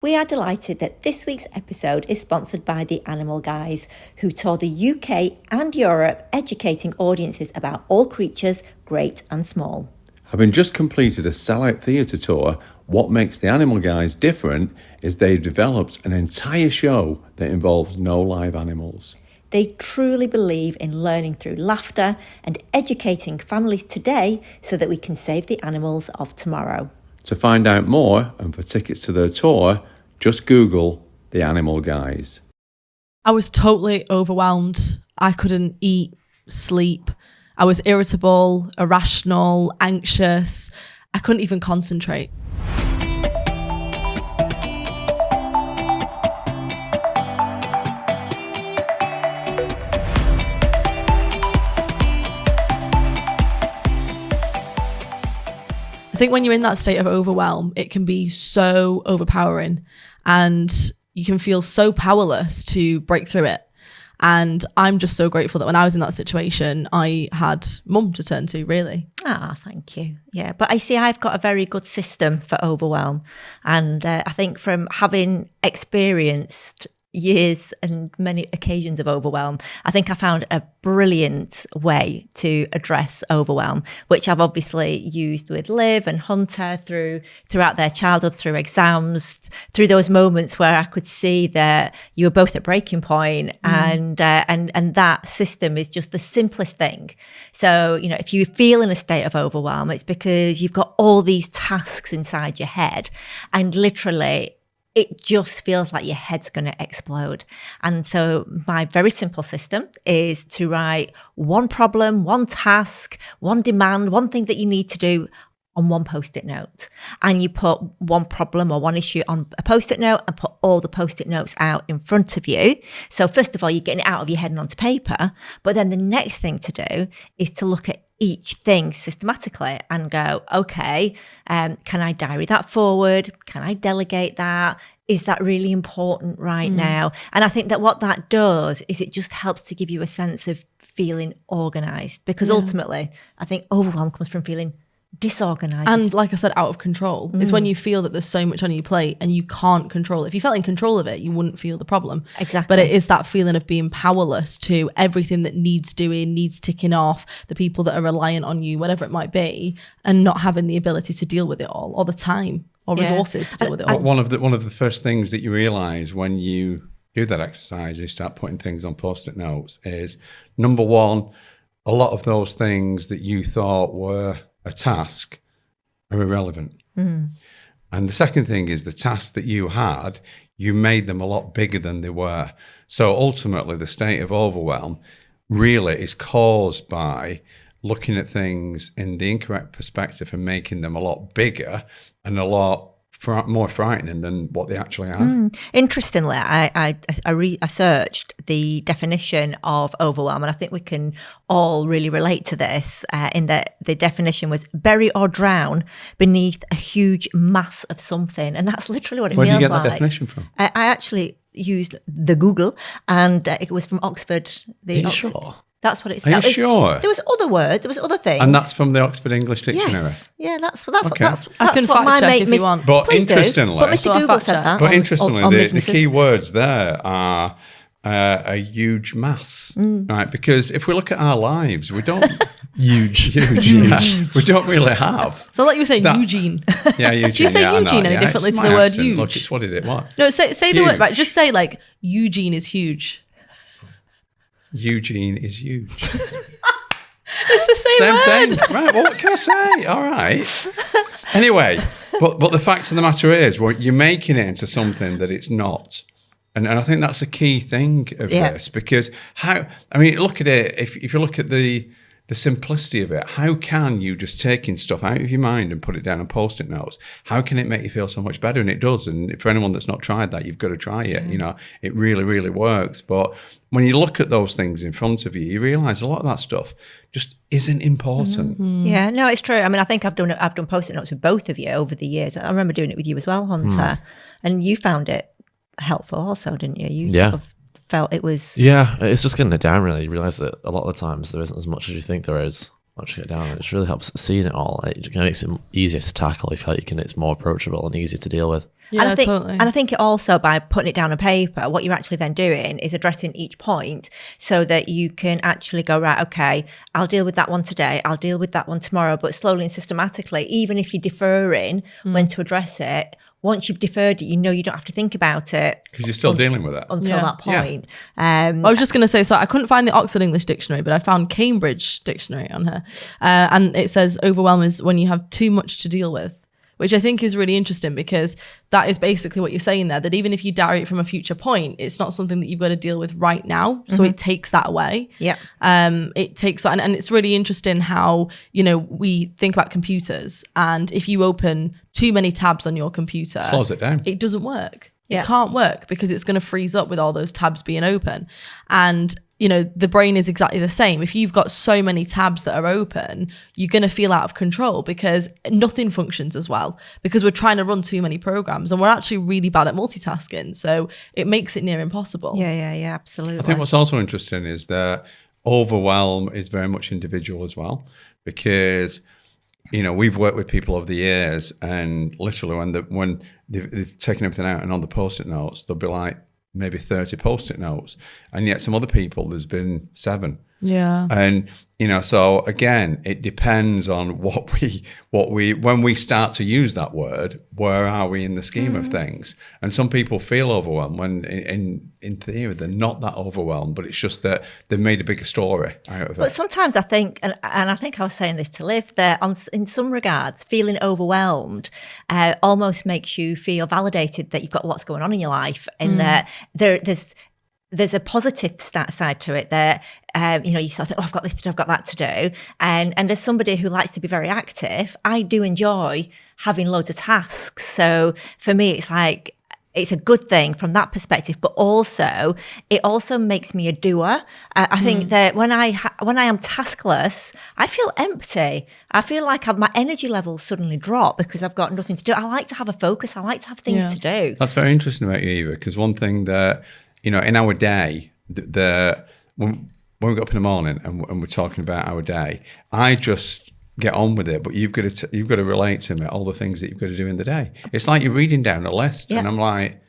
We are delighted that this week's episode is sponsored by the Animal Guys, who tour the UK and Europe educating audiences about all creatures, great and small. Having just completed a sellout theatre tour, what makes the Animal Guys different is they've developed an entire show that involves no live animals. They truly believe in learning through laughter and educating families today so that we can save the animals of tomorrow. To find out more and for tickets to their tour, just Google The Animal Guys. I was totally overwhelmed. I couldn't eat, sleep. I was irritable, irrational, anxious. I couldn't even concentrate. I think when you're in that state of overwhelm, it can be so overpowering and you can feel so powerless to break through it. And I'm just so grateful that when I was in that situation, I had mum to turn to, really. Ah, thank you. Yeah, but I see I've got a very good system for overwhelm. And I think from having experienced years and many occasions of overwhelm, I think I found a brilliant way to address overwhelm, which I've obviously used with Liv and Hunter throughout their childhood, through exams, through those moments where I could see that you were both at breaking point, and that system is just the simplest thing. So, you know, if you feel in a state of overwhelm, it's because you've got all these tasks inside your head, and literally it just feels like your head's going to explode. And so my very simple system is to write one problem, one task, one demand, one thing that you need to do on one Post-it note. And you put one problem or one issue on a Post-it note and put all the Post-it notes out in front of you. So first of all, you're getting it out of your head and onto paper. But then the next thing to do is to look at each thing systematically and go, okay, can I diary that forward? Can I delegate that? Is that really important right now? And I think that what that does is it just helps to give you a sense of feeling organised, because ultimately I think overwhelm comes from feeling disorganised. And like I said, out of control. It's when you feel that there's so much on your plate and you can't control it. If you felt in control of it, you wouldn't feel the problem. Exactly. But it is that feeling of being powerless to everything that needs doing, needs ticking off, the people that are reliant on you, whatever it might be, and not having the ability to deal with it all, or the time or resources to deal with it all. One of the first things that you realise when you do that exercise, you start putting things on Post-it notes, is number one, a lot of those things that you thought were a task are irrelevant. And the second thing is the tasks that you had, you made them a lot bigger than they were. So ultimately the state of overwhelm really is caused by looking at things in the incorrect perspective and making them a lot bigger and a lot more frightening than what they actually are. Interestingly, I searched the definition of overwhelm, and I think we can all really relate to this, in that the definition was bury or drown beneath a huge mass of something. And that's literally what it feels like. Where do you get that definition from? I actually used the Google, and it was from Oxford. Are you sure? That's what it said. Are you There sure? was other words, there was other things. And that's from the Oxford English Dictionary? Yes. Yeah, that's Okay. I can what my fact check mate if you want. But Please interestingly, do. But Mr. Google said that. But interestingly, on the businesses. key words there are a huge mass, right? Because if we look at our lives, we don't huge. Yeah, we don't really have. So like you were saying, Eugene. Yeah, Eugene. Do you say Eugene any differently to the word huge? Look, it's what is it? What? No, say the word, right? Just say like Eugene is huge. Eugene is huge. It's the same word. Thing. Right, well, what can I say? All right. Anyway, but the fact of the matter is, well, you're making it into something that it's not. And I think that's a key thing of this, because look at it, if you look at the simplicity of it, how can you just taking stuff out of your mind and put it down on Post-it notes, how can it make you feel so much better? And it does. And for anyone that's not tried that, you've got to try it. You know, it really, really works. But when you look at those things in front of you, you realise a lot of that stuff just isn't important. Yeah, no, it's true. I mean, I think I've done Post-it notes with both of you over the years. I remember doing it with you as well, Hunter. And you found it helpful also, didn't you? You sort of felt it was... Yeah, it's just getting it down, really. You realise that a lot of the times there isn't as much as you think there is once you get down. It just really helps seeing it all. It makes it easier to tackle. You feel like it's more approachable and easier to deal with. Yeah, and I think, totally. And I think it also, by putting it down on paper, what you're actually then doing is addressing each point so that you can actually go, right, okay, I'll deal with that one today, I'll deal with that one tomorrow, but slowly and systematically, even if you're deferring when to address it, once you've deferred it, you know you don't have to think about it. Because you're still dealing with it. Until Yeah. that point. I was just going to say, so I couldn't find the Oxford English Dictionary, but I found Cambridge Dictionary on here. And it says overwhelm is when you have too much to deal with, which I think is really interesting because that is basically what you're saying there, that even if you diary it from a future point, it's not something that you've got to deal with right now. So it takes that away. Yeah. It takes, and it's really interesting how, you know, we think about computers, and if you open too many tabs on your computer, Slows it down. it doesn't work. Yeah. It can't work because it's going to freeze up with all those tabs being open. And, you know, the brain is exactly the same. If you've got so many tabs that are open, you're going to feel out of control because nothing functions as well, because we're trying to run too many programs and we're actually really bad at multitasking. So it makes it near impossible. Yeah, absolutely. I think what's also interesting is that overwhelm is very much individual as well, because you know, we've worked with people over the years, and literally when they've taken everything out and on the post-it notes, there'll be like maybe 30 post-it notes, and yet some other people there's been 7. Yeah. And you know, so again, it depends on what we when we start to use that word, where are we in the scheme of things? And some people feel overwhelmed when in theory they're not that overwhelmed, but it's just that they've made a bigger story out of But it. sometimes I think, and I think I was saying this to Liv, that in some regards, feeling overwhelmed almost makes you feel validated that you've got lots going on in your life, and that there's a positive side to it that, you know, you sort of think, oh, I've got this to do, I've got that to do. And as somebody who likes to be very active, I do enjoy having loads of tasks. So for me, it's like, it's a good thing from that perspective, but also it also makes me a doer. I think that when I am taskless, I feel empty. I feel like my energy levels suddenly drop because I've got nothing to do. I like to have a focus. I like to have things to do. That's very interesting about you, Eva, because one thing that, you know, in our day, when we get up in the morning and we're talking about our day, I just get on with it, but you've got to relate to me all the things that you've got to do in the day. It's like you're reading down a list, and I'm like,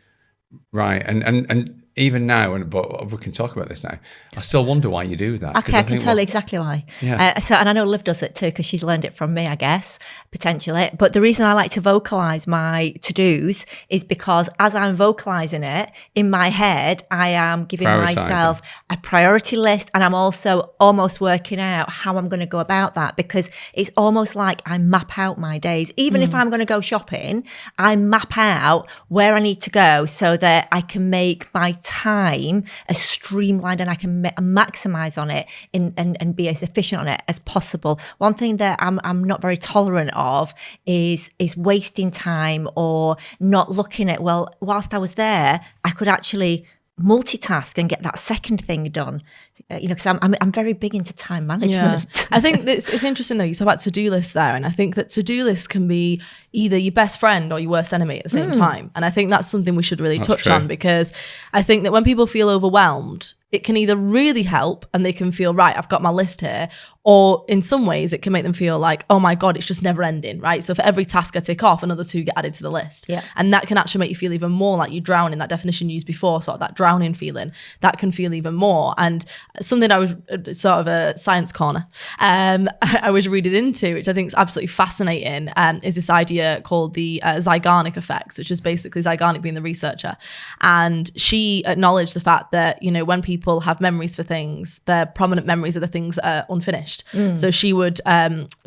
right, and even now, but we can talk about this now, I still wonder why you do that. Okay, I can tell you exactly why. Yeah. And I know Liv does it too, because she's learned it from me, I guess, potentially. But the reason I like to vocalise my to-dos is because as I'm vocalising it, in my head, I am giving myself a priority list, and I'm also almost working out how I'm going to go about that, because it's almost like I map out my days. Even if I'm going to go shopping, I map out where I need to go so that I can make my time as streamlined and I can maximize on it and be as efficient on it as possible. One thing that I'm not very tolerant of is wasting time or not looking at, well, whilst I was there, I could actually multitask and get that second thing done. You know, because I'm very big into time management. Yeah. I think it's interesting though, you talk about to-do lists there, and I think that to-do lists can be either your best friend or your worst enemy at the same time. And I think that's something we should really touch on, because I think that when people feel overwhelmed, it can either really help and they can feel, right, I've got my list here, or in some ways it can make them feel like, oh my God, it's just never ending, right? So for every task I tick off, another 2 get added to the list. Yeah. And that can actually make you feel even more like you drown in that definition used before, sort of that drowning feeling. That can feel even more. And something I was sort of a science corner, I was reading into, which I think is absolutely fascinating, is this idea called the Zeigarnik Effect, which is basically Zeigarnik being the researcher. And she acknowledged the fact that, you know, when people have memories for things, their prominent memories are the things that are unfinished. So she would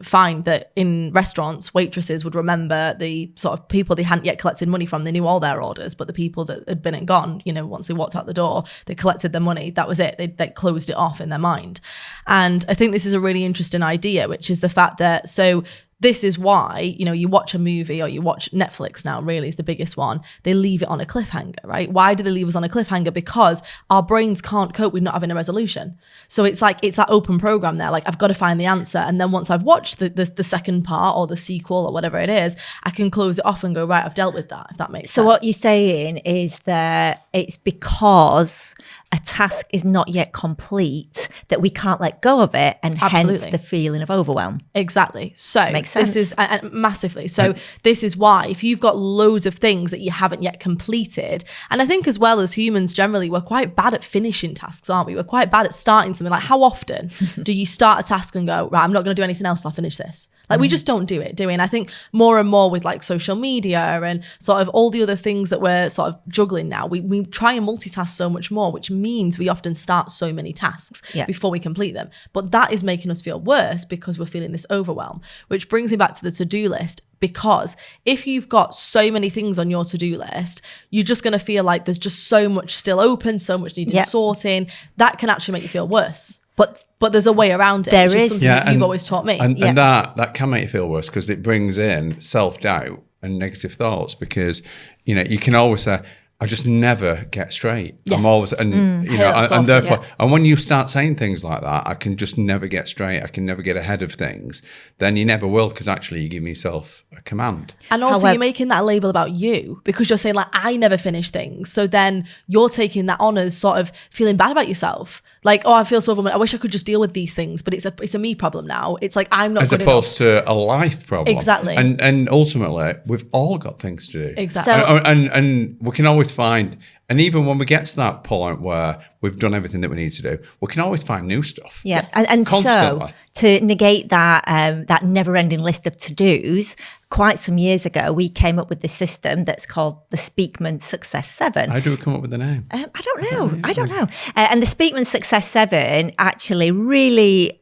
find that in restaurants, waitresses would remember the sort of people they hadn't yet collected money from. They knew all their orders, but the people that had been and gone, you know, once they walked out the door, they collected their money. That was it. They closed it off in their mind. And I think this is a really interesting idea, which is the fact that, so this is why, you know, you watch a movie or you watch Netflix now, really is the biggest one. They leave it on a cliffhanger, right? Why do they leave us on a cliffhanger? Because our brains can't cope with not having a resolution. So it's like, it's that open program there. Like, I've got to find the answer. And then once I've watched the second part or the sequel or whatever it is, I can close it off and go, right, I've dealt with that, if that makes sense. So what you're saying is that it's because a task is not yet complete, that we can't let go of it, and Absolutely. hence the feeling of overwhelm. Exactly. So Makes sense. this is massively. So this is why if you've got loads of things that you haven't yet completed, and I think as well as humans generally, we're quite bad at finishing tasks, aren't we? We're quite bad at starting something. Like how often do you start a task and go, right, I'm not going to do anything else till I finish this? Like we just don't do it, do we? And I think more and more with like social media and sort of all the other things that we're sort of juggling now, we try and multitask so much more, which means we often start so many tasks before we complete them. But that is making us feel worse because we're feeling this overwhelm, which brings me back to the to-do list. Because if you've got so many things on your to-do list, you're just going to feel like there's just so much still open, so much needed sorting. That can actually make you feel worse. But there's a way around it. There which is is. something that you've always taught me. And that can make you feel worse because it brings in self-doubt and negative thoughts because, you know, you can always say, I just never get straight. Yes. I'm always, and you know, Chaos and therefore, often, and when you start saying things like that, I can just never get straight. I can never get ahead of things. Then you never will because actually you give yourself a command. And also However, you're making that a label about you because you're saying like, I never finish things. So then you're taking that on as sort of feeling bad about yourself. Like, oh, I feel so overwhelmed. I wish I could just deal with these things, but it's a me problem now. It's like, I'm not As good opposed enough. to a life problem. Exactly. And ultimately, we've all got things to do. Exactly. So- And we can always find, and even when we get to that point where we've done everything that we need to do, we can always find new stuff. Yeah, and Constantly. so to negate that that never-ending list of to-dos, quite some years ago, we came up with this system that's called the Speakmans Success 7. How do we come up with the name? I don't know. And the Speakmans Success 7 actually really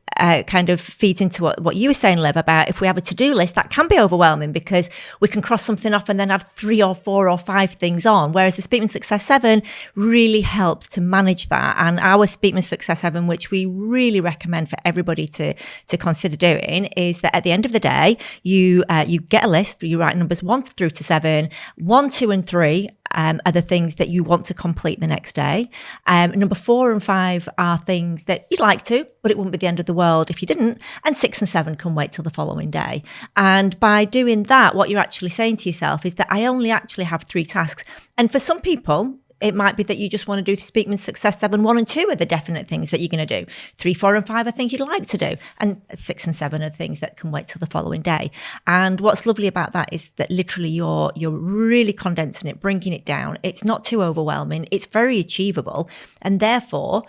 kind of feeds into what you were saying, Liv, about if we have a to-do list, that can be overwhelming because we can cross something off and then add 3 or 4 or 5 things on. Whereas the Speakmans Success 7 really helps to manage that. And our Speakmans Success 7, which we really recommend for everybody to consider doing, is that at the end of the day, you get a list, you write numbers 1 through to 7, 1, 2, and 3 are the things that you want to complete the next day. Number 4 and 5 are things that you'd like to, but it wouldn't be the end of the world if you didn't. And 6 and 7 can wait till the following day. And by doing that, what you're actually saying to yourself is that I only actually have 3 tasks. And for some people, it might be that you just want to do Speakman's Success 7, 1 and 2 are the definite things that you're going to do. 3, 4 and 5 are things you'd like to do. And 6 and 7 are things that can wait till the following day. And what's lovely about that is that literally you're really condensing it, bringing it down. It's not too overwhelming. It's very achievable. And therefore,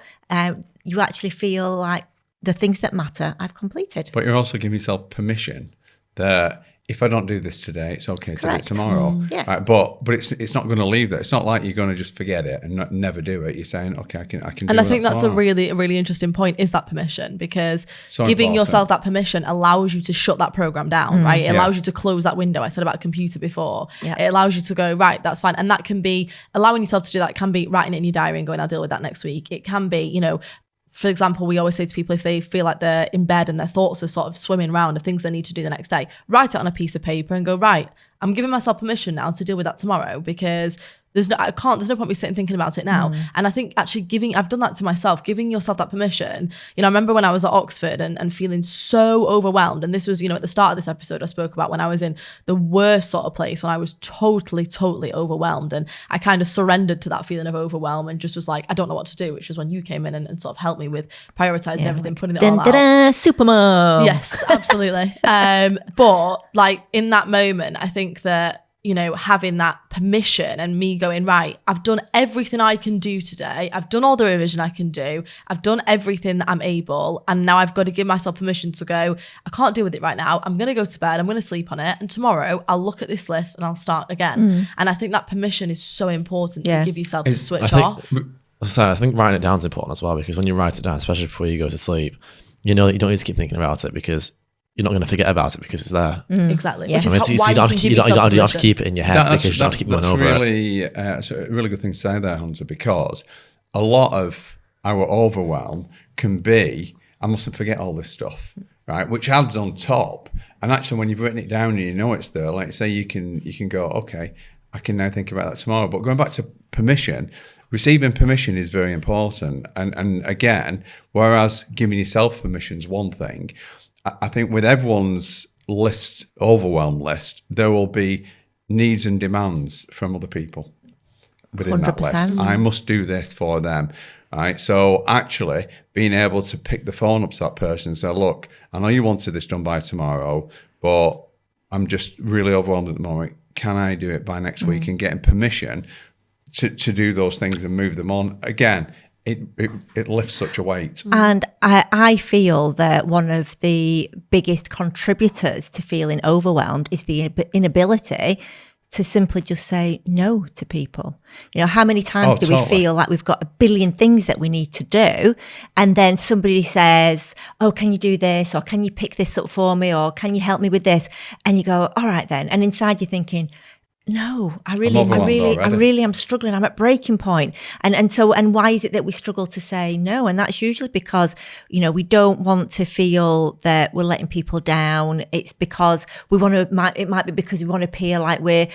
you actually feel like the things that matter I've completed. But you're also giving yourself permission that if I don't do this today, it's okay to do it Correct. tomorrow. Yeah. Right? But it's not going to leave that. It's not like you're going to just forget it and never do it. You're saying, okay, I can do And I that think that's a tomorrow. really interesting point is that permission, because So giving important. yourself that permission allows you to shut that program down, right? It Yeah. allows you to close that window. I said about a computer before. Yeah. It allows you to go, right, that's fine. And that can be, allowing yourself to do that can be writing it in your diary and going, I'll deal with that next week. It can be, for example, we always say to people, if they feel like they're in bed and their thoughts are sort of swimming around of things they need to do the next day, write it on a piece of paper and go, right, I'm giving myself permission now to deal with that tomorrow, because there's no point me sitting thinking about it now. And I think actually I've done that to myself, giving yourself that permission. I remember when I was at Oxford and feeling so overwhelmed. And this was, at the start of this episode, I spoke about when I was in the worst sort of place, when I was totally overwhelmed. And I kind of surrendered to that feeling of overwhelm and just was like, I don't know what to do, which was when you came in and sort of helped me with prioritizing everything, putting it all out. Superman. Yes, absolutely. But like in that moment, I think that, having that permission and me going, right, I've done everything I can do today. I've done all the revision I can do. I've done everything that I'm able. And now I've got to give myself permission to go, I can't deal with it right now. I'm going to go to bed. I'm going to sleep on it. And tomorrow I'll look at this list and I'll start again. And I think that permission is so important to give yourself to switch off. So I think writing it down is important as well, because when you write it down, especially before you go to sleep, you know that you don't need to keep thinking about it, because you're not going to forget about it because it's there. Exactly. Yeah. Which is I mean, so you why don't can have to, give you don't yourself have to permission. keep it in your head, because you don't have to keep going over it. It's a really good thing to say there, Hunter, because a lot of our overwhelm can be, I mustn't forget all this stuff, right? Which adds on top. And actually, when you've written it down and you know it's there, like say you can go, okay, I can now think about that tomorrow. But going back to permission, receiving permission is very important. And again, whereas giving yourself permission is one thing, I think with everyone's overwhelm list, there will be needs and demands from other people. within that list. 100%. I must do this for them. Right. So actually being able to pick the phone up to that person and say, look, I know you wanted this done by tomorrow, but I'm just really overwhelmed at the moment. Can I do it by next week? And getting permission to do those things and move them on. Again, it lifts such a weight. And I feel that one of the biggest contributors to feeling overwhelmed is the inability to simply just say no to people. You know, how many times do we feel like we've got a billion things that we need to do, and then somebody says, oh, can you do this, or can you pick this up for me, or can you help me with this? And you go, all right then. And inside you're thinking, no, I really am struggling. I'm at breaking point. And why is it that we struggle to say no? And that's usually because, you know, we don't want to feel that we're letting people down. It's because it might be because we want to appear like we're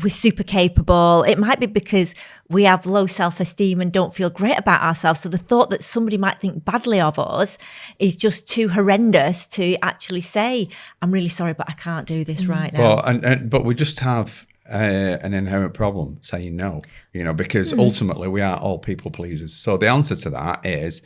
super capable. It might be because we have low self-esteem and don't feel great about ourselves. So the thought that somebody might think badly of us is just too horrendous to actually say, I'm really sorry, but I can't do this right now. Well, but we just have an inherent problem saying no, you know, because ultimately we are all people pleasers. So the answer to that is,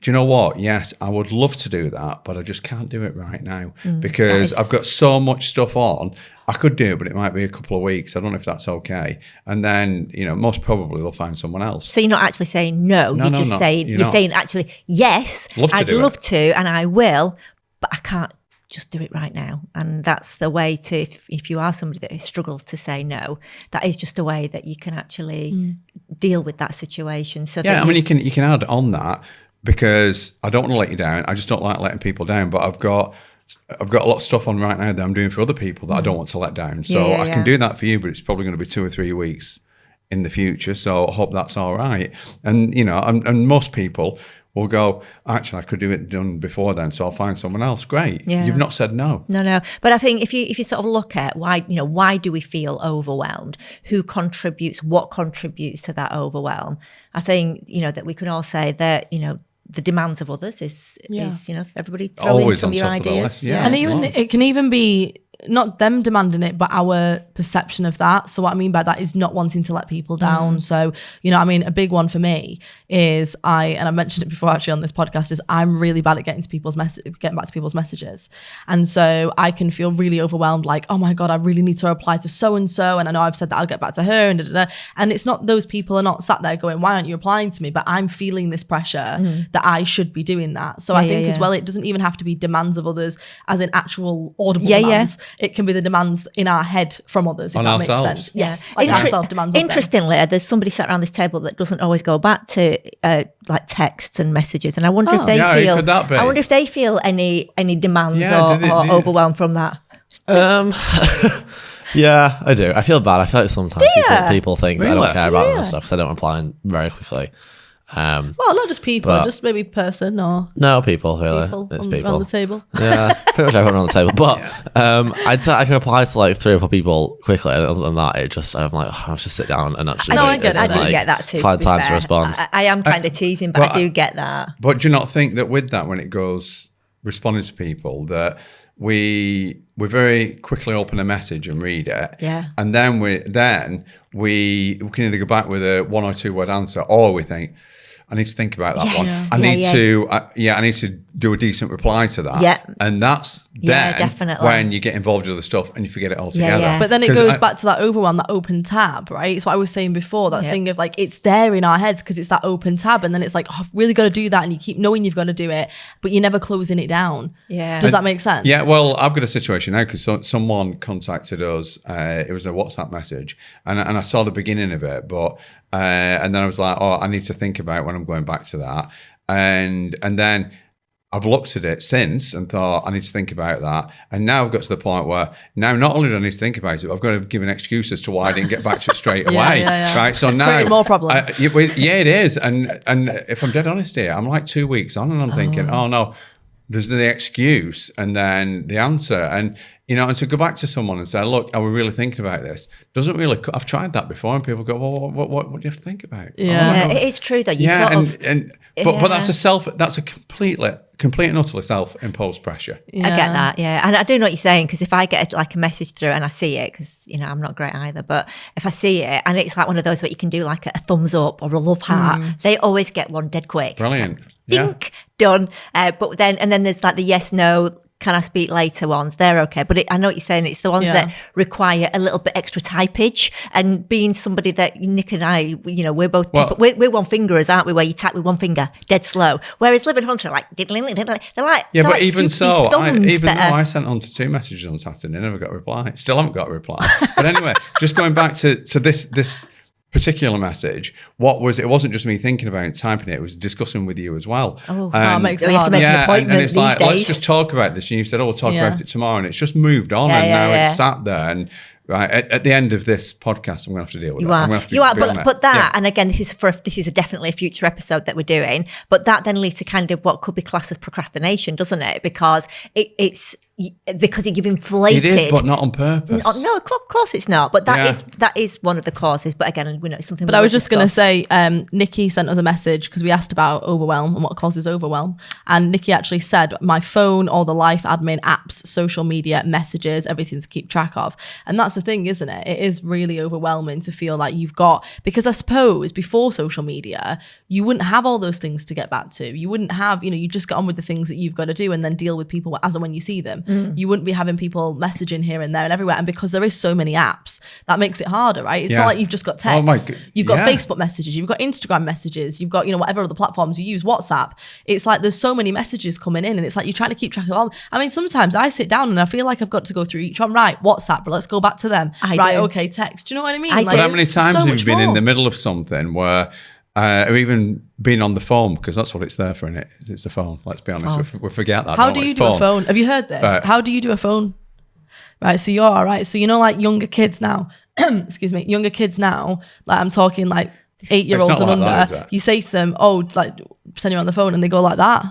do you know what? Yes, I would love to do that, but I just can't do it right now because I've got so much stuff on. I could do it, but it might be a couple of weeks. I don't know if that's okay. And then, you know, most probably they'll find someone else. So you're not actually saying no. You're just saying, you're saying actually, yes, I'd love to and I will, but I can't just do it right now. And that's the way to, if you are somebody that struggles to say no, that is just a way that you can actually deal with that situation. So yeah, I mean, you can add on that, because I don't want to let you down. I just don't like letting people down, but I've got a lot of stuff on right now that I'm doing for other people that I don't want to let down. So I can do that for you, but it's probably going to be 2 or 3 weeks in the future. So I hope that's all right. And, you know, and most people will go, actually, I could do it done before then, so I'll find someone else. Great. Yeah. You've not said no. No. But I think if you sort of look at why do we feel overwhelmed? Who contributes? What contributes to that overwhelm? I think, you know, that we can all say that, you know, the demands of others is you know, everybody throw in some of your ideas. Yeah. And even it can even be not them demanding it, but our perception of that. So what I mean by that is not wanting to let people down. So, you know, I mean, a big one for me is and I mentioned it before actually on this podcast, is I'm really bad at getting back to people's messages. And so I can feel really overwhelmed, like, oh my God, I really need to reply to so-and-so. And I know I've said that I'll get back to her and da-da-da. And it's not, those people are not sat there going, why aren't you replying to me? But I'm feeling this pressure that I should be doing that. So I think as well, it doesn't even have to be demands of others as in actual audible demands. It can be the demands in our head from others, if that makes sense. Yes, like our self-demands. Interestingly, there's somebody sat around this table that doesn't always go back to like texts and messages, and I wonder if they feel. Could that be? I wonder if they feel any demands or overwhelmed from that. Yeah, I do. I feel bad. I feel like sometimes people think that I don't care about that stuff because I don't reply very quickly. Well, not just people, just maybe person or people really. It's people around the table. Yeah, pretty much everyone around the table. But I'd say I can reply to like 3 or 4 people quickly. And other than that, I'm like, I'll just sit down and actually. I get it. I do get that too. Find time to respond. I am kind of teasing, but I do get that. But do you not think that with that, when it goes responding to people, that we very quickly open a message and read it, and then we can either go back with a 1 or 2 word answer, or we think, I need to think about that one. I need to do a decent reply to that. Yeah. And that's then definitely when you get involved with other stuff and you forget it altogether. Yeah. But then it goes back to that overwhelm, that open tab, right? It's what I was saying before, that thing of like, it's there in our heads because it's that open tab. And then it's like, oh, I've really got to do that. And you keep knowing you've got to do it, but you're never closing it down. Yeah. Does that make sense? Yeah. Well, I've got a situation now because someone contacted us. It was a WhatsApp message and I saw the beginning of it, but and then I was like, oh, I need to think about when I'm going back to that. And then I've looked at it since and thought, I need to think about that. And now I've got to the point where now not only do I need to think about it, but I've got to give an excuse as to why I didn't get back to it straight away. Right. So now creating more problems. It is. And if I'm dead honest here, I'm like 2 weeks on and I'm thinking, oh no, there's the excuse and then the answer. And and to go back to someone and say, look, are we really thinking about this? Doesn't really, I've tried that before, and people go, well, what do you have to think about? Yeah. It is true that you But that's a complete and utterly self-imposed pressure. I get that, yeah. And I do know what you're saying, because if I get like a message through and I see it, because, I'm not great either, but if I see it and it's like one of those where you can do like a thumbs up or a love heart, they always get one dead quick. Brilliant. Dink, done. But then there's like the yes, no, can I speak later ones? They're okay. But I know what you're saying. It's the ones that require a little bit extra typage. And being somebody that Nick and I, we're both, we're one fingerers, aren't we? Where you type with one finger, dead slow. Whereas Liv and Hunter are like, diddling, they're like, yeah, but like even so, though I I sent Hunter 2 messages on Saturday, I never got a reply. Still haven't got a reply. But anyway, just going back to this particular message, it wasn't just me thinking about it, typing it was discussing with you as well. Makes it you have to hard. make an appointment and it's these like, days. let's just talk about this, and you said, we'll talk about it tomorrow, and it's just moved on, it's sat there, and at the end of this podcast, I'm going to have to deal with it. You are, but that, and again, this is definitely a future episode that we're doing, but that then leads to kind of what could be classed as procrastination, doesn't it? Because because you've inflated. It is, but not on purpose. No, of course it's not. But that is one of the causes. But again, we know it's something. But I was just going to say, Nikki sent us a message because we asked about overwhelm and what causes overwhelm. And Nikki actually said, my phone, all the life admin apps, social media, messages, everything to keep track of. And that's the thing, isn't it? It is really overwhelming to feel like you've got, because I suppose before social media, you wouldn't have all those things to get back to. You wouldn't have, you just get on with the things that you've got to do and then deal with people as and when you see them. You wouldn't be having people messaging here and there and everywhere. And because there is so many apps, that makes it harder, right? It's not like you've just got text. You've got Facebook messages, you've got Instagram messages, you've got, whatever other platforms you use, WhatsApp. It's like there's so many messages coming in and it's like you're trying to keep track of all. I mean, sometimes I sit down and I feel like I've got to go through each one. Right, WhatsApp, but let's go back to them. Okay, text. Do you know what I mean? But how many times have you been in the middle of something where or even being on the phone, because that's what it's there for, innit? It's the phone. Let's be honest, we forget that. How do you do a phone? Have you heard this? How do you do a phone? Right, so you're all right. So like younger kids now, excuse me, like I'm talking like 8-year-olds and like under, that, you say to them, like pretend you're on the phone, and they go like that.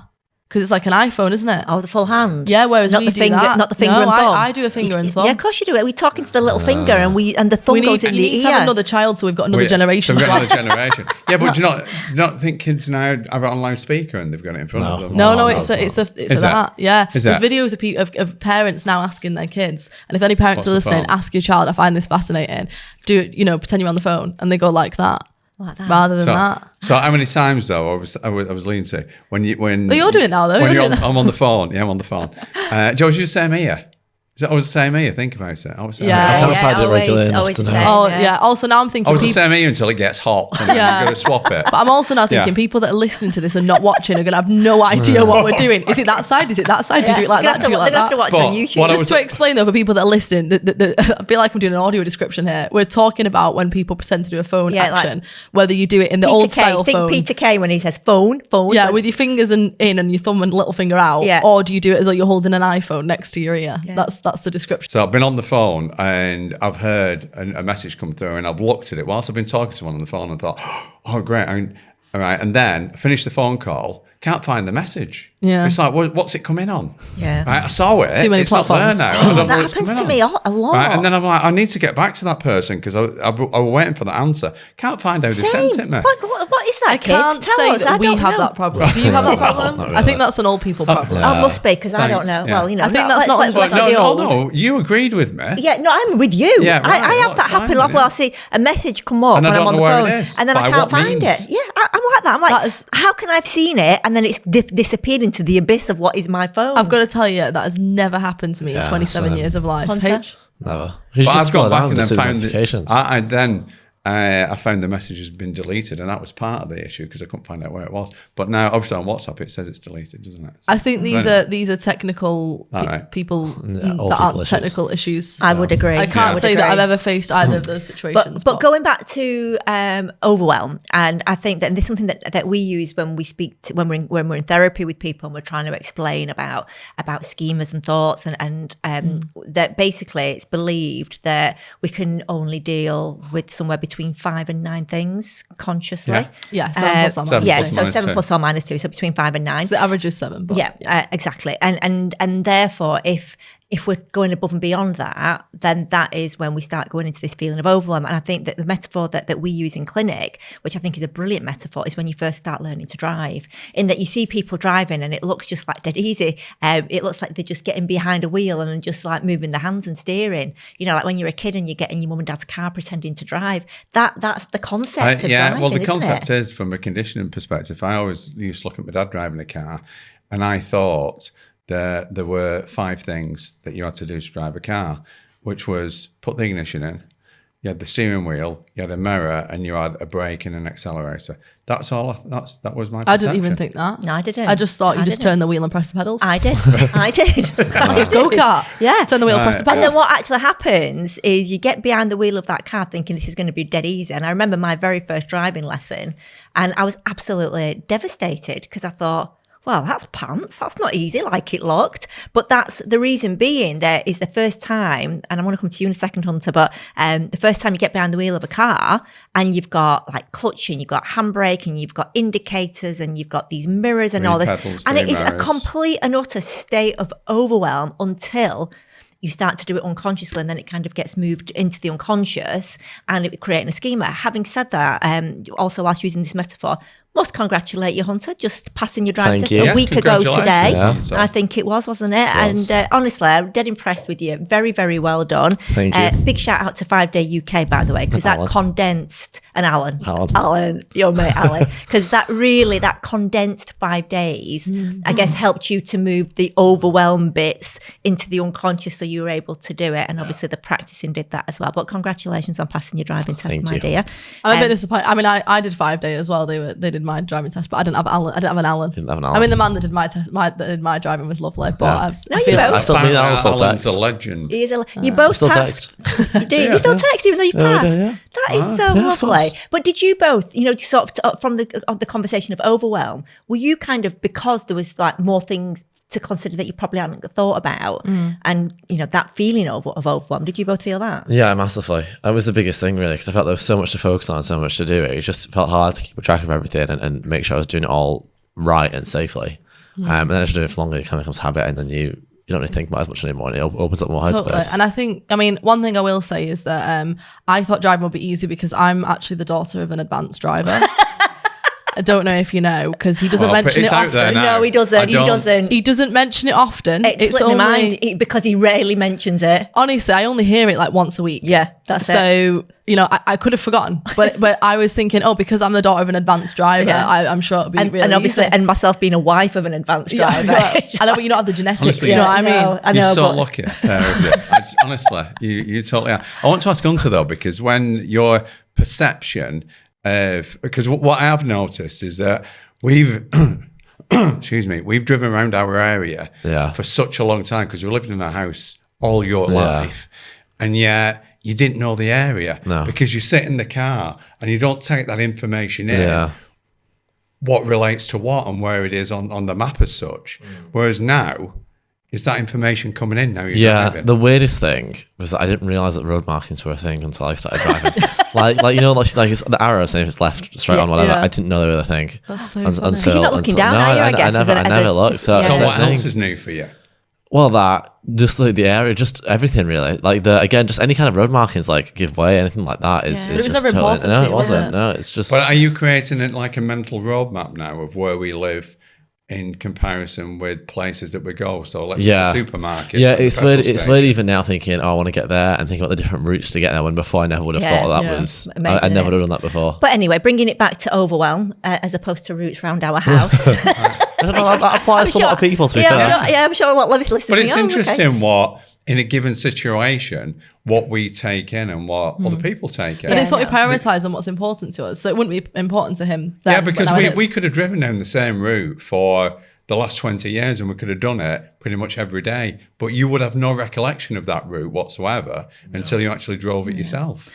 Because it's like an iPhone, isn't it? Oh, the full hand. Yeah, whereas not we the do finger, that. not the finger and thumb. I do a finger and thumb. Yeah, of course you do it. We're talking to the little finger, and the thumb goes in the ear. We need to have another child, so we've got another generation. We've got another generation. Yeah, but do you not think kids now have it on loudspeaker and they've got it in front of them? No, it's that. Yeah, there's videos of parents now asking their kids, and if any parents are listening, ask your child. I find this fascinating. Do pretend you're on the phone, and they go like that. Like that. Rather than that. So how many times though I was leaning to when well, you're doing it now though. I'm on the phone. Yeah, I'm on the phone. George, you the same ear. Is it always the same ear? Think about it. Always the same ear. I do it regularly enough to know. Also now I'm thinking. Always the same ear until it gets hot. And then you're going to swap it. But I'm also now thinking people that are listening to this and not watching are going to have no idea what we're doing. Is it that side? Is it that side? Do you do it like that? Do you do it like that? Have to watch on YouTube. Just to explain though for people that are listening, I feel like I'm doing an audio description here. We're talking about when people pretend to do a phone action, whether you do it in the old style phone. Think Peter Kay when he says phone. Yeah, with your fingers in and your thumb and little finger out. Yeah. Or do you do it as though you're holding an iPhone next to your ear? Yeah. That's the description. So I've been on the phone and I've heard a message come through and I've looked at it whilst I've been talking to someone on the phone and thought, oh, great. All right. And then I finished the phone call, can't find the message. Yeah. It's like, what's it coming on? Yeah. Right, I saw it. Too many it's platforms. not there now. I don't know that happens to me a lot. Right, and then I'm like, I need to get back to that person because I was waiting for the answer. Can't find how they sent it, man. What is that, I can't say that we have that problem. Do you have that problem? Not really. I think that's an old people problem. Oh, must be, because I don't know. Yeah. Well, I think that's not the old. No, you agreed with me. Yeah, no, I'm with you. Yeah, right. I have that happen. Like, well, I see a message come up And when I I'm on don't the know where phone, it is, and then by I can't what find means. it. Yeah, I'm like that. I'm like, how can I have seen it and then it's disappeared into the abyss of what is my phone? I've got to tell you, that has never happened to me in 27 years of life. Hunter? Never. But I've gone back and then found notifications. I found the message has been deleted, and that was part of the issue because I couldn't find out where it was. But now, obviously, on WhatsApp it says it's deleted, doesn't it? So, I think these are technical people that aren't technical issues. I would agree. I can't say that I've ever faced either of those situations. But going back to overwhelm, and I think that this is something that we use when we speak to, when we're in therapy with people and we're trying to explain about schemas and thoughts, and that basically it's believed that we can only deal with somewhere between 5 and 9 things consciously. Yeah, 7 plus or minus 2. Yeah, so 7 plus or minus 2, so between 5 and 9. So the average is 7. But exactly. And therefore, if if we're going above and beyond that, then that is when we start going into this feeling of overwhelm. And I think that the metaphor that we use in clinic, which I think is a brilliant metaphor, is when you first start learning to drive, in that you see people driving and it looks just like dead easy. It looks like they're just getting behind a wheel and just like moving their hands and steering. You know, like when you're a kid and you're getting your mum and dad's car pretending to drive. That's the concept of driving, well, the isn't concept it? is, from a conditioning perspective, I always used to look at my dad driving a car, and I thought that there were 5 things that you had to do to drive a car, which was put the ignition in, you had the steering wheel, you had a mirror, and you had a brake and an accelerator. That's all. That was my perception. I didn't even think that. No, I didn't. I just thought you just turn the wheel and press the pedals. I did. I did. Like a go-kart. Yeah. Turn the wheel and press the pedals. And then what actually happens is you get behind the wheel of that car thinking this is going to be dead easy. And I remember my very first driving lesson, and I was absolutely devastated because I thought, well, that's pants. That's not easy like it looked. But that's the reason being there is the first time, and I'm going to come to you in a second, Hunter, but the first time you get behind the wheel of a car and you've got like clutch and you've got handbrake and you've got indicators and you've got these mirrors and all this. Pedals, and it is a mirrors. complete and utter state of overwhelm until you start to do it unconsciously, and then it kind of gets moved into the unconscious and it creating a schema. Having said that, also whilst using this metaphor, must congratulate you, Hunter, just passing your driving Thank test you. a week ago today. Yeah. I think it was, wasn't it? was. And honestly, I'm dead impressed with you. Very, very well done. Thank you. Big shout out to 5 Day UK, by the way, because that Alan. condensed, and Alan, Alan. your mate Ali, because that condensed 5 days, I guess, helped you to move the overwhelm bits into the unconscious, so you were able to do it. And obviously the practicing did that as well. But congratulations on passing your driving test, Thank my you. dear. I'm a bit disappointed. I mean, I did 5 Day as well. They did my driving test, but I didn't have Alan. I didn't have an Alan. Didn't have an Alan. I mean, the man that did my test, that did my driving was lovely. But Yeah. No, I you feel both. I still need Alan still Alan's text. a legend. He is you both Still passed. text. You do. You still text even though you Yeah, we do, passed. yeah. That is so yeah, of lovely. course. But did you both, sort of from the conversation of overwhelm, were you kind of, because there was like more things to consider that you probably hadn't thought about, and that feeling of overwhelm, did you both feel that? Yeah, massively. That was the biggest thing, really, because I felt there was so much to focus on, so much to do. It just felt hard to keep track of everything and make sure I was doing it all right and safely. And then as you do it for longer, it kind of becomes habit, and then you don't really think about it as much anymore, and it opens up more headspace. And I think, one thing I will say is that I thought driving would be easy because I'm actually the daughter of an advanced driver. I don't know if you know, because he doesn't mention it often. No, he doesn't. He doesn't. He doesn't mention it often. It slipped my mind because he rarely mentions it. Honestly, I only hear it like once a week. Yeah, that's it. So, I could have forgotten, but I was thinking, because I'm the daughter of an advanced driver, Yeah. I'm sure it'll be really and obviously, easy. and myself being a wife of an advanced driver. I know, but you don't have the genetics. Honestly, you know what I I mean? know. I know, You're so but- lucky. Honestly, you totally are. I want to ask Hunter though, because when your perception of, because what I have noticed is that we've we've driven around our area for such a long time, because we lived in a house all your life, and yet you didn't know the area because you sit in the car and you don't take that information in. What relates to what and where it is on the map as such. Whereas now, is that information coming in now? You're driving? The weirdest thing was that I didn't realise that road markings were a thing until I started driving. like it's the arrow saying if it's left, straight on, whatever. Yeah. I didn't know they were the thing. That's so Un- funny. until- 'Cause you're not looking until- down, no, are you, I guess, I never looked. So, yeah. that's So the what thing. else is new for you? Well, that just like the area, just everything really. Like just any kind of road markings, like give way, anything like that is. But Is it was just never totally, important no, to it you, was wasn't. it? No, it's just. But are you creating it like a mental roadmap now of where we live in comparison with places that we go? So let's say the supermarket. Yeah, it's weird. It's weird even now thinking, I want to get there and think about the different routes to get there. When before I never would have thought that was. Amazing, I never isn't would have done that before. But anyway, bringing it back to overwhelm as opposed to routes around our house. I don't know, that applies to a lot of people. To be fair. I'm sure a lot of listeners. But it's think, interesting what, in a given situation, what we take in and what other people take in. But it's what we no. prioritise and what's important to us. So it wouldn't be important to him then. Yeah, but because now it we is. could have driven down the same route for the last 20 years and we could have done it pretty much every day, but you would have no recollection of that route whatsoever until you actually drove it yourself.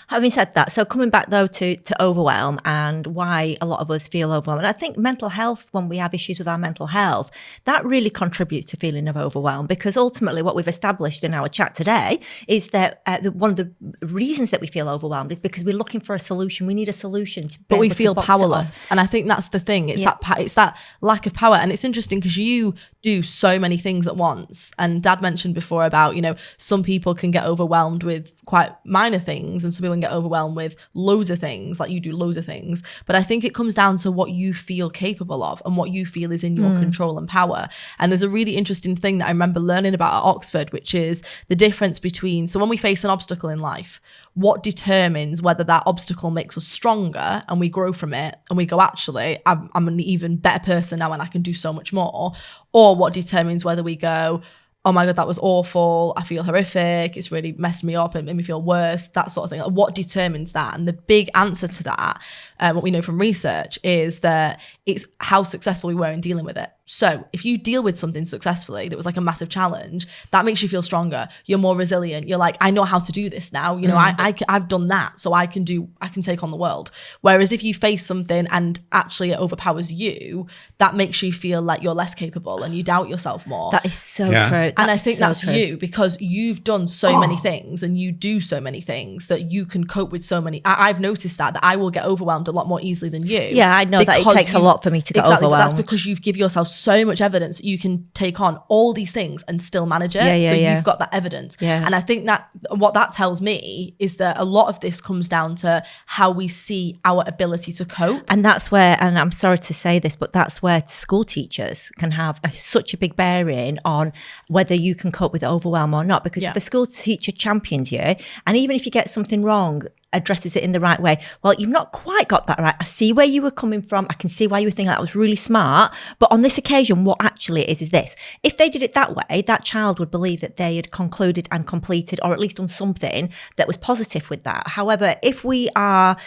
Having said that, so coming back though to overwhelm and why a lot of us feel overwhelmed, and I think mental health, when we have issues with our mental health, that really contributes to feeling of overwhelm, because ultimately what we've established in our chat today is that one of the reasons that we feel overwhelmed is because we're looking for a solution. We need a solution to be but we able to feel box it off. powerless, and I think that's the thing. It's it's that lack of power, and it's interesting because you do so many things at once. And Dad mentioned before about, some people can get overwhelmed with quite minor things and some people can get overwhelmed with loads of things, like you do loads of things. But I think it comes down to what you feel capable of and what you feel is in your control and power. And there's a really interesting thing that I remember learning about at Oxford, which is the difference between, so when we face an obstacle in life, what determines whether that obstacle makes us stronger and we grow from it and we go, actually, I'm an even better person now and I can do so much more, or what determines whether we go, oh my God, that was awful, I feel horrific, it's really messed me up and made me feel worse, that sort of thing. Like, what determines that? And the big answer to that, what we know from research, is that it's how successful we were in dealing with it. So if you deal with something successfully that was like a massive challenge, that makes you feel stronger. You're more resilient. You're like, I know how to do this now. I've done that, so I can take on the world. Whereas if you face something and actually it overpowers you, that makes you feel like you're less capable and you doubt yourself more. That is so true. And I think that's true. you, because you've done so many things and you do so many things that you can cope with so many. I've noticed that I will get overwhelmed a lot more easily than you. Yeah, I know that it takes a lot for me to get overwhelmed. But that's because you've given yourself so much evidence that you can take on all these things and still manage it. You've got that evidence. Yeah. And I think that what that tells me is that a lot of this comes down to how we see our ability to cope. And that's where, and I'm sorry to say this, but that's where school teachers can have such a big bearing on whether you can cope with overwhelm or not. Because if the school teacher champions you, and even if you get something wrong, addresses it in the right way. Well, you've not quite got that right. I see where you were coming from. I can see why you were thinking that was really smart. But on this occasion, what actually it is this. If they did it that way, that child would believe that they had concluded and completed, or at least done something that was positive with that. However, if we are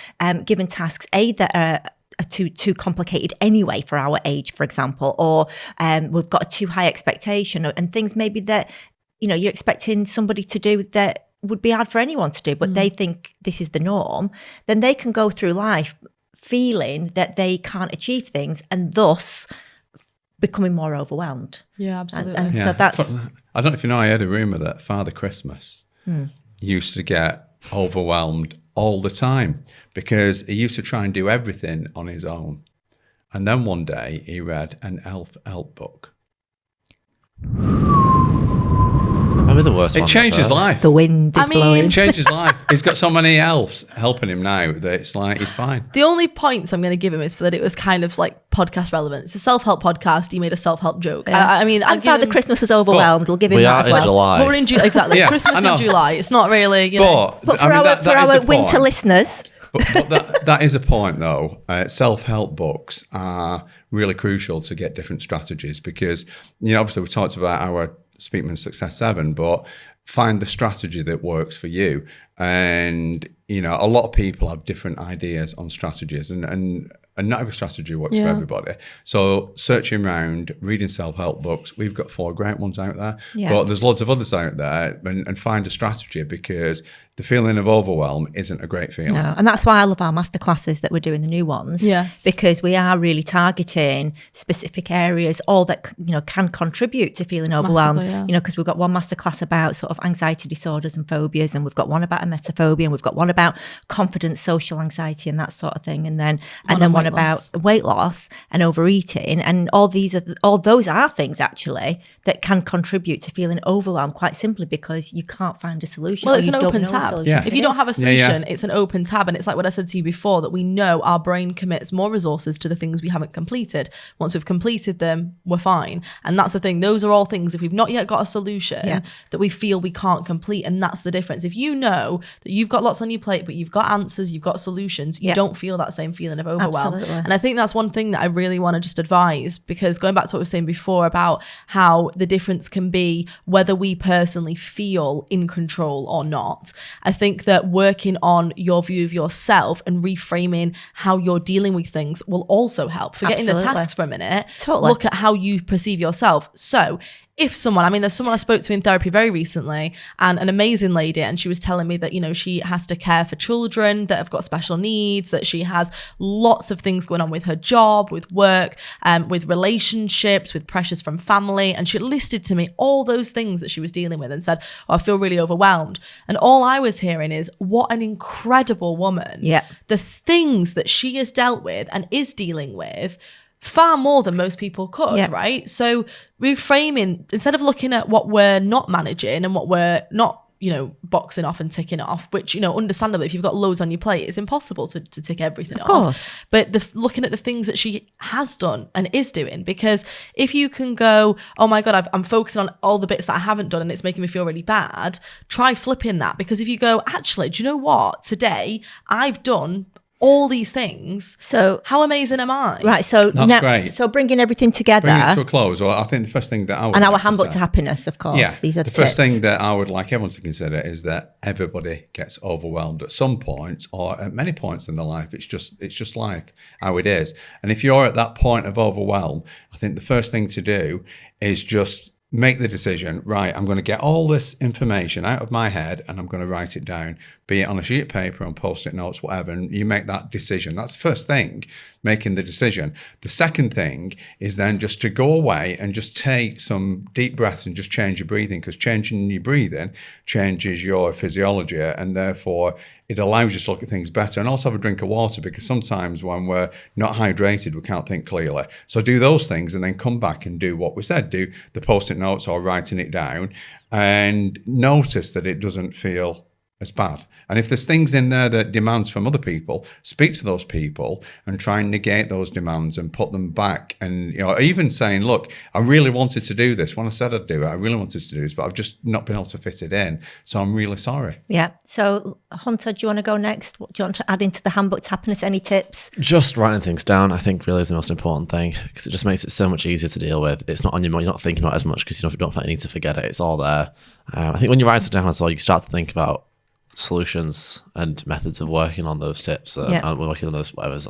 given tasks, that are too complicated anyway for our age, for example, or we've got a too high expectation and things maybe that, you're expecting somebody to do that would be hard for anyone to do, but they think this is the norm, then they can go through life feeling that they can't achieve things and thus becoming more overwhelmed. Yeah, absolutely. And so that's... I don't know if you know, I heard a rumour that Father Christmas used to get overwhelmed all the time because he used to try and do everything on his own. And then one day he read an elf help book. Probably the worst one. It changed his life. The wind is blowing. It changed his life. He's got so many elves helping him now that it's like he's fine. The only points I'm going to give him is for that it was kind of like podcast relevant. It's a self-help podcast. He made a self-help joke. Yeah. And Father Christmas was overwhelmed. We'll give him we that are as well. in July. We're in July. Exactly. Yeah, Christmas I know. in July. It's not really, But for our winter listeners... But that is a point, though. Self-help books are really crucial to get different strategies because, obviously we talked about our Speakmans Success 7, but find the strategy that works for you. And, a lot of people have different ideas on strategies and not every strategy works for everybody. So searching around, reading self-help books, we've got 4 great ones out there, but there's lots of others out there and find a strategy because the feeling of overwhelm isn't a great feeling. No, and that's why I love our masterclasses that we're doing, the new ones. Yes. Because we are really targeting specific areas, all that, can contribute to feeling overwhelmed. Massively, Because we've got one masterclass about sort of anxiety disorders and phobias, and we've got one about emetophobia, and we've got one about confidence, social anxiety and that sort of thing. And then one about weight loss and overeating. And all those are things actually that can contribute to feeling overwhelmed quite simply because you can't find a solution. Well, it's an open tab. Yeah. If you don't have a solution, it's an open tab. And it's like what I said to you before, that we know our brain commits more resources to the things we haven't completed. Once we've completed them, we're fine. And that's the thing. Those are all things, if we've not yet got a solution, that we feel we can't complete. And that's the difference. If you know that you've got lots on your plate, but you've got answers, you've got solutions, you don't feel that same feeling of overwhelm. Absolutely. And I think that's one thing that I really want to just advise, because going back to what we were saying before about how the difference can be whether we personally feel in control or not. I think that working on your view of yourself and reframing how you're dealing with things will also help. Forgetting the tasks for a minute. Totally. Look at how you perceive yourself. So if someone, there's someone I spoke to in therapy very recently, and an amazing lady, and she was telling me that, she has to care for children that have got special needs, that she has lots of things going on with her job, with work, with relationships, with pressures from family. And she listed to me all those things that she was dealing with and said, I feel really overwhelmed. And all I was hearing is, what an incredible woman. Yeah. The things that she has dealt with and is dealing with far more than most people could, Yeah. right? So reframing, instead of looking at what we're not managing and what we're not, boxing off and ticking off, which, understandably, if you've got loads on your plate, it's impossible to tick everything Of course. off. But looking at the things that she has done and is doing, because if you can go, oh my God, I'm focusing on all the bits that I haven't done and it's making me feel really bad, try flipping that. Because if you go, actually, do you know what? Today, I've done all these things. So how amazing am I? right, so That's great. So bringing everything together, Bring it to a close. Well, I think the first thing that I would and our like to handbook say- to happiness, of course. Yeah, These are the the first tips. thing that I would like everyone to consider is that everybody gets overwhelmed at some point or at many points in their life. It's just like how it is. And if you're at that point of overwhelm, I think the first thing to do is just make the decision, right, I'm going to get all this information out of my head and I'm going to write it down, be it on a sheet of paper, on Post-it notes, whatever, and you make that decision. That's the first thing, making the decision. The second thing is then just to go away and just take some deep breaths and just change your breathing, because changing your breathing changes your physiology, and therefore it allows you to look at things better. And also have a drink of water, because sometimes when we're not hydrated, we can't think clearly. So do those things and then come back and do what we said. Do the Post-it notes or writing it down, and notice that it doesn't feel as bad. And if there's things in there that demands from other people, speak to those people and try and negate those demands and put them back. And even saying, look, I really wanted to do this. When I said I'd do it, I really wanted to do this, but I've just not been able to fit it in. So I'm really sorry. Yeah. So Hunter, do you want to go next? What do you want to add into the handbook to happiness? Any tips? Just writing things down, I think, really is the most important thing, because it just makes it so much easier to deal with. It's not on your mind. You're not thinking about it as much because you don't feel like you need to forget it. It's all there. I think when you write it down as well, you start to think about solutions and methods of working on those tips and working on those whatever's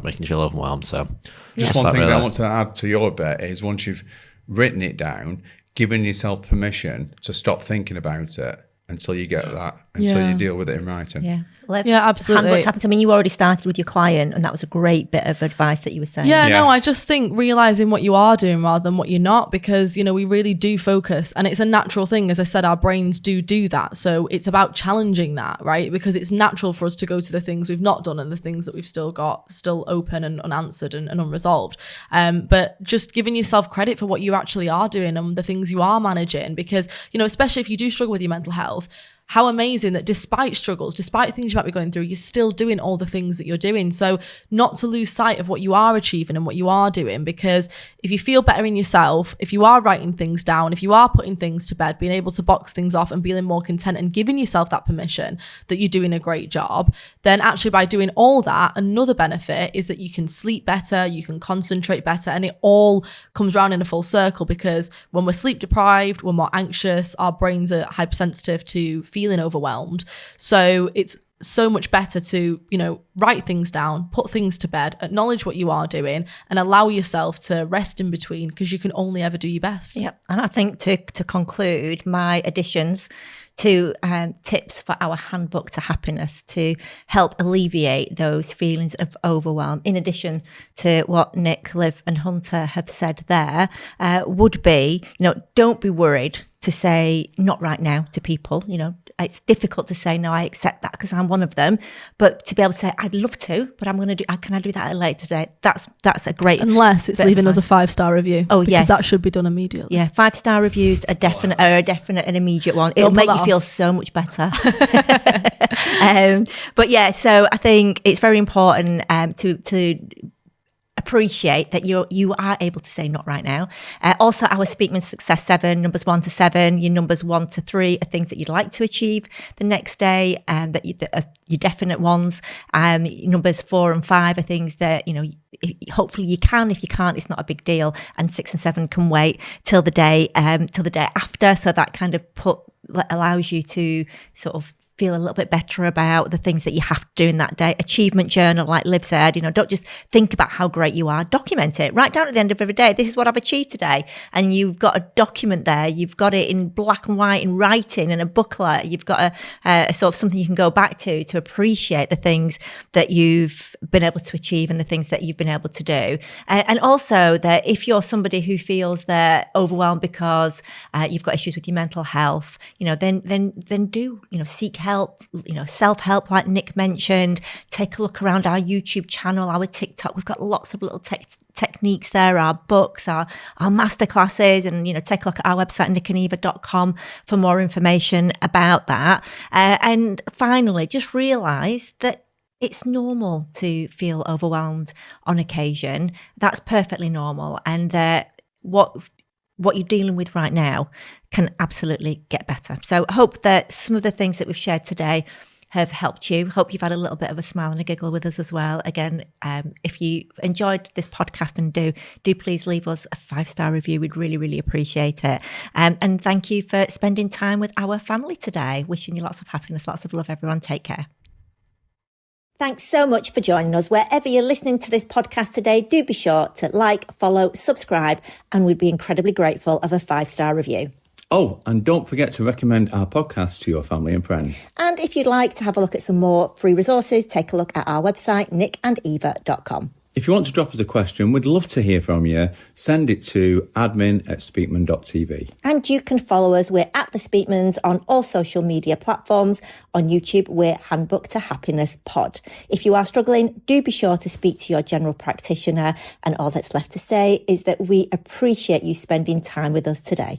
making you feel overwhelmed. So Just one thing that I want to add to your bit is, once you've written it down, giving yourself permission to stop thinking about it until you get that, until you deal with it in writing. Yeah. Liv, Yeah, absolutely. handbook to happiness. I mean, you already started with your client, and that was a great bit of advice that you were saying. Yeah, Yeah. no, I just think realizing what you are doing rather than what you're not, because, we really do focus, and it's a natural thing. As I said, our brains do that. So it's about challenging that, right? Because it's natural for us to go to the things we've not done and the things that we've still open and unanswered and unresolved. But just giving yourself credit for what you actually are doing and the things you are managing, because, especially if you do struggle with your mental health, how amazing that despite struggles, despite things you might be going through, you're still doing all the things that you're doing. So not to lose sight of what you are achieving and what you are doing, because if you feel better in yourself, if you are writing things down, if you are putting things to bed, being able to box things off and feeling more content and giving yourself that permission that you're doing a great job, then actually by doing all that, another benefit is that you can sleep better, you can concentrate better, and it all comes around in a full circle, because when we're sleep deprived, we're more anxious, our brains are hypersensitive to feeling overwhelmed. So it's so much better to, write things down, put things to bed, acknowledge what you are doing, and allow yourself to rest in between, because you can only ever do your best. Yeah. And I think to conclude, my additions to tips for our handbook to happiness to help alleviate those feelings of overwhelm, in addition to what Nick, Liv and Hunter have said there, would be, don't be worried to say not right now to people. It's difficult to say no, I accept that, because I'm one of them, but to be able to say I'd love to, but I'm going to do, can I do that at a later date? That's a great, unless it's leaving us a 5-star review. Oh, because yes. that should be done immediately. yeah, 5-star reviews are definite and immediate one. It'll Don't make put you that feel off. so much better. But yeah, so I think it's very important to appreciate that you are able to say not right now. Also, our Speakmans Success 7, numbers 1 to 7, your numbers 1 to 3 are things that you'd like to achieve the next day, that are your definite ones. Numbers 4 and 5 are things that, hopefully you can. If you can't, it's not a big deal. And 6 and 7 can wait till the day after. So that kind of allows you to sort of feel a little bit better about the things that you have to do in that day. Achievement journal, like Liv said, don't just think about how great you are, document it. Write down at the end of every day, this is what I've achieved today. And you've got a document there, you've got it in black and white in writing in a booklet, you've got a sort of something you can go back to appreciate the things that you've been able to achieve and the things that you've been able to do. And also that if you're somebody who feels they're overwhelmed because you've got issues with your mental health, then do, seek help, self-help like Nick mentioned, take a look around our YouTube channel, our TikTok. We've got lots of little techniques there, our books, our masterclasses, and, take a look at our website, nickandeva.com, for more information about that. And finally, just realise that it's normal to feel overwhelmed on occasion. That's perfectly normal. And what you're dealing with right now can absolutely get better. So I hope that some of the things that we've shared today have helped you. Hope you've had a little bit of a smile and a giggle with us as well. Again, if you enjoyed this podcast, and do please leave us a 5-star review. We'd really, really appreciate it. And thank you for spending time with our family today. Wishing you lots of happiness, lots of love, everyone. Take care. Thanks so much for joining us. Wherever you're listening to this podcast today, do be sure to like, follow, subscribe, and we'd be incredibly grateful of a 5-star review. Oh, and don't forget to recommend our podcast to your family and friends. And if you'd like to have a look at some more free resources, take a look at our website, nickandeva.com. If you want to drop us a question, we'd love to hear from you. Send it to admin@speakman.tv. And you can follow us. We're at The Speakmans on all social media platforms. On YouTube, we're Handbook to Happiness Pod. If you are struggling, do be sure to speak to your general practitioner. And all that's left to say is that we appreciate you spending time with us today.